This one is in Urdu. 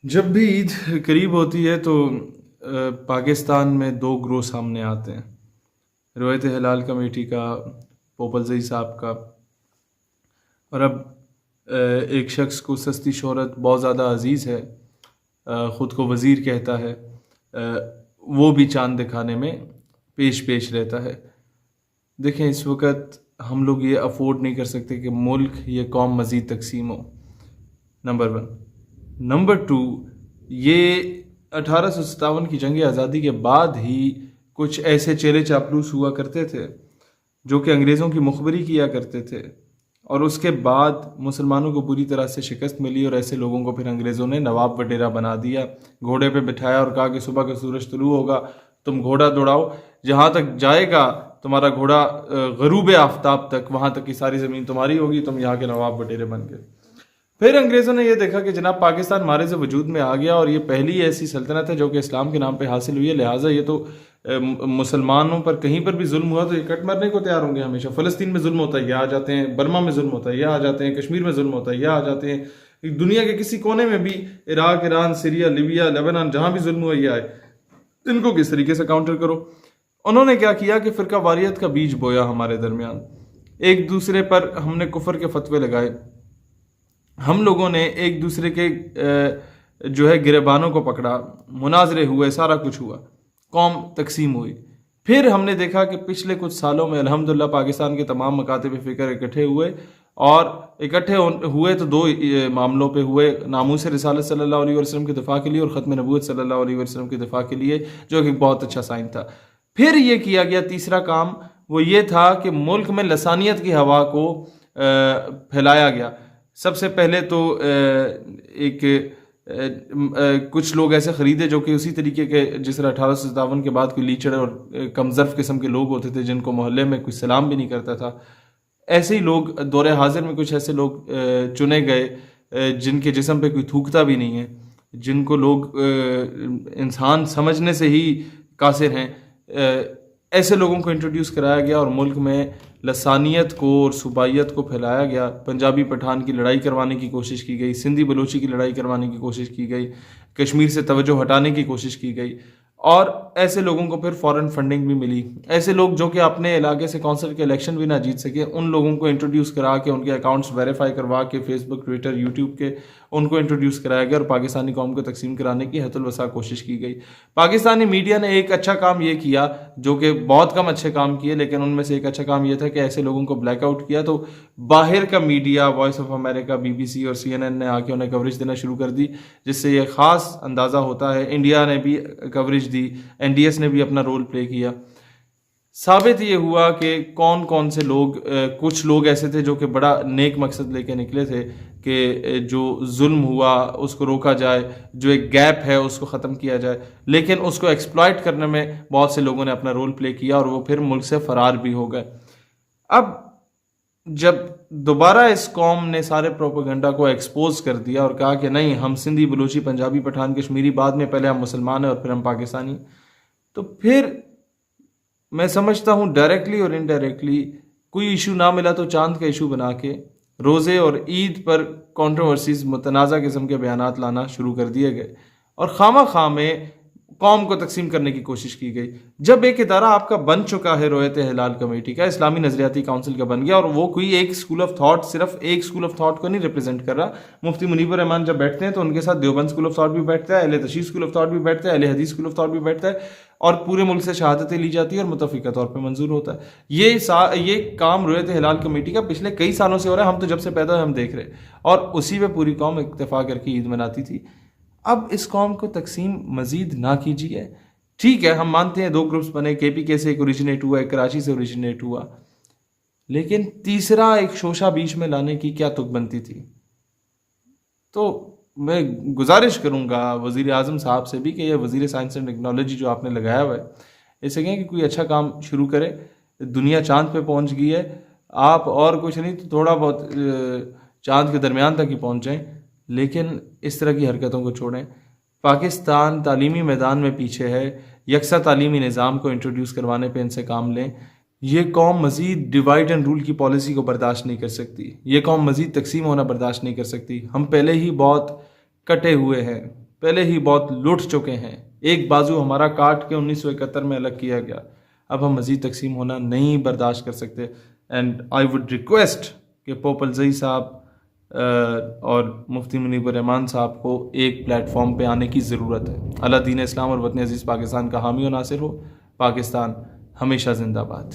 جب بھی عید قریب ہوتی ہے تو پاکستان میں دو گروہ سامنے آتے ہیں، روایت ہلال کمیٹی کا، پوپل زئی صاحب کا، اور اب ایک شخص کو سستی شہرت بہت زیادہ عزیز ہے، خود کو وزیر کہتا ہے، وہ بھی چاند دکھانے میں پیش پیش رہتا ہے۔ دیکھیں، اس وقت ہم لوگ یہ افورڈ نہیں کر سکتے کہ ملک یہ قوم مزید تقسیم ہو، نمبر ون۔ نمبر ٹو، یہ 1857 کی جنگ آزادی کے بعد ہی کچھ ایسے چیلے چاپلوس ہوا کرتے تھے جو کہ انگریزوں کی مخبری کیا کرتے تھے، اور اس کے بعد مسلمانوں کو پوری طرح سے شکست ملی، اور ایسے لوگوں کو پھر انگریزوں نے نواب وڈیرا بنا دیا، گھوڑے پہ بٹھایا اور کہا کہ صبح کا سورج طلوع ہوگا، تم گھوڑا دوڑاؤ، جہاں تک جائے گا تمہارا گھوڑا غروب آفتاب تک، وہاں تک کی ساری زمین تمہاری ہوگی، تم یہاں کے نواب وڈیرے بن گئے۔ پھر انگریزوں نے یہ دیکھا کہ جناب پاکستان مارے سے وجود میں آ گیا، اور یہ پہلی ایسی سلطنت ہے جو کہ اسلام کے نام پہ حاصل ہوئی ہے، لہٰذا یہ تو مسلمانوں پر کہیں پر بھی ظلم ہوا تو یہ کٹ مرنے کو تیار ہوں گے ہمیشہ۔ فلسطین میں ظلم ہوتا ہے یہ آ جاتے ہیں، برما میں ظلم ہوتا ہے یہ آ جاتے ہیں، کشمیر میں ظلم ہوتا ہے یہ آ جاتے ہیں، دنیا کے کسی کونے میں بھی، عراق، ایران، سیریا، لیبیا، لبنان، جہاں بھی ظلم ہوا یہ آئے، ان کو کس طریقے سے کاؤنٹر کرو۔ انہوں نے کیا کیا کہ فرقہ واریت کا بیج بویا ہمارے درمیان، ایک دوسرے پر ہم نے کفر کے فتوے لگائے، ہم لوگوں نے ایک دوسرے کے جو ہے گریبانوں کو پکڑا، مناظرے ہوئے، سارا کچھ ہوا، قوم تقسیم ہوئی۔ پھر ہم نے دیکھا کہ پچھلے کچھ سالوں میں الحمدللہ پاکستان کے تمام مکاتب فکر اکٹھے ہوئے، اور اکٹھے ہوئے تو دو معاملوں پہ ہوئے، ناموس رسالت صلی اللہ علیہ وسلم کے دفاع کے لیے اور ختم نبوت صلی اللہ علیہ وسلم کے دفاع کے لیے، جو کہ بہت اچھا سائن تھا۔ پھر یہ کیا گیا تیسرا کام، وہ یہ تھا کہ ملک میں لسانیت کی ہوا کو پھیلایا گیا۔ سب سے پہلے تو ایک کچھ لوگ ایسے خریدے جو کہ اسی طریقے کے جس طرح 1857 کے بعد کوئی لیچڑ اور کم ظرف قسم کے لوگ ہوتے تھے جن کو محلے میں کوئی سلام بھی نہیں کرتا تھا، ایسے ہی لوگ دور حاضر میں کچھ ایسے لوگ چنے گئے جن کے جسم پہ کوئی تھوکتا بھی نہیں ہے، جن کو لوگ انسان سمجھنے سے ہی قاصر ہیں، ایسے لوگوں کو انٹروڈیوس کرایا گیا، اور ملک میں لسانیت کو اور صوبائیت کو پھیلایا گیا۔ پنجابی پٹھان کی لڑائی کروانے کی کوشش کی گئی، سندھی بلوچی کی لڑائی کروانے کی کوشش کی گئی، کشمیر سے توجہ ہٹانے کی کوشش کی گئی، اور ایسے لوگوں کو پھر فورن فنڈنگ بھی ملی۔ ایسے لوگ جو کہ اپنے علاقے سے کونسل کے الیکشن بھی نہ جیت سکے، ان لوگوں کو انٹروڈیوس کرا کے، ان کے اکاؤنٹس ویریفائی کروا کے، فیس بک، ٹویٹر، یوٹیوب کے، ان کو انٹروڈیوس کرایا گیا، اور پاکستانی قوم کو تقسیم کرانے کی حد الوسع کوشش کی گئی۔ پاکستانی میڈیا نے ایک اچھا کام یہ کیا، جو کہ بہت کم اچھے کام کیے، لیکن ان میں سے ایک اچھا کام یہ تھا کہ ایسے لوگوں کو بلیک آؤٹ کیا، تو باہر کا media, Voice of America, B B C اور سی این این نے آ کے انہیں کوریج دینا شروع کر دی، جس سے یہ خاص اندازہ ہوتا ہے۔ انڈیا نے بھی کوریج دی، این ڈی ایس نے بھی اپنا رول پلے کیا۔ ثابت یہ ہوا کہ کون کون سے لوگ، کچھ لوگ ایسے تھے جو کہ بڑا نیک مقصد لے کے نکلے تھے کہ جو ظلم ہوا اس کو روکا جائے، جو ایک گیپ ہے اس کو ختم کیا جائے، لیکن اس کو ایکسپلائٹ کرنے میں بہت سے لوگوں نے اپنا رول پلے کیا، اور وہ پھر ملک سے فرار بھی ہو گئے۔ اب جب دوبارہ اس قوم نے سارے پروپیگنڈا کو ایکسپوز کر دیا اور کہا کہ نہیں، ہم سندھی، بلوچی، پنجابی، پٹھان، کشمیری بعد میں، پہلے ہم مسلمان ہیں اور پھر ہم پاکستانی، تو پھر میں سمجھتا ہوں ڈائریکٹلی اور انڈائریکٹلی کوئی ایشو نہ ملا تو چاند کا ایشو بنا کے روزے اور عید پر کنٹروورسیز، متنازع قسم کے بیانات لانا شروع کر دیے گئے، اور خواہ خواہ میں قوم کو تقسیم کرنے کی کوشش کی گئی۔ جب ایک ادارہ آپ کا بن چکا ہے، روایت ہلال کمیٹی کا، اسلامی نظریاتی کونسل کا بن گیا، اور وہ کوئی ایک اسکول آف تھاٹ، صرف ایک اسکول آف تھاٹ کو نہیں ریپرزینٹ کر رہا، مفتی منیب الرحمان جب بیٹھتے ہیں تو ان کے ساتھ دیوبند اسکول آف تھاٹ بھی بیٹھتا ہے، اہل تشیع اسکول آف تھاٹ بھی بیٹھتا ہے، اہل حدیث اسکول آف تھاٹ بھی بیٹھتا ہے، اور پورے ملک سے شہادتیں لی جاتی ہے اور متفقہ طور پہ منظور ہوتا ہے۔ یہ کام روایت ہلال کمیٹی کا پچھلے کئی سالوں سے ہو رہا ہے، ہم تو جب سے پیدا ہوئے ہم دیکھ رہے، اور اسی پہ پوری قوم اتفاق کر کے عید مناتی تھی۔ اب اس قوم کو تقسیم مزید نہ کیجیے۔ ٹھیک ہے، ہم مانتے ہیں دو گروپس بنے، کے پی کے سے ایک اوریجنیٹ ہوا، ایک کراچی سے اوریجنیٹ ہوا، لیکن تیسرا ایک شوشہ بیچ میں لانے کی کیا تک بنتی تھی؟ تو میں گزارش کروں گا وزیر اعظم صاحب سے بھی کہ یہ وزیر سائنس اینڈ ٹیکنالوجی جو آپ نے لگایا ہوا ہے، اسے کہیں کہ کوئی اچھا کام شروع کرے۔ دنیا چاند پہ پہنچ گئی ہے، آپ اور کچھ نہیں تو تھوڑا بہت چاند کے درمیان تک ہی پہنچ جائیں، لیکن اس طرح کی حرکتوں کو چھوڑیں۔ پاکستان تعلیمی میدان میں پیچھے ہے، یکساں تعلیمی نظام کو انٹروڈیوس کروانے پہ ان سے کام لیں۔ یہ قوم مزید ڈیوائڈ اینڈ رول کی پالیسی کو برداشت نہیں کر سکتی، یہ قوم مزید تقسیم ہونا برداشت نہیں کر سکتی۔ ہم پہلے ہی بہت کٹے ہوئے ہیں، پہلے ہی بہت لٹ چکے ہیں. ایک بازو ہمارا کاٹ کے 1971 میں الگ کیا گیا. اب ہم مزید تقسیم ہونا نہیں برداشت کر سکتے. اینڈ آئی وڈ ریکویسٹ کہ پوپل زئی صاحب اور مفتی منیب الرحمان صاحب کو ایک پلیٹ فارم پہ آنے کی ضرورت ہے. اللہ دین اسلام اور وطن عزیز پاکستان کا حامی و ناصر ہو. پاکستان ہمیشہ زندہ باد.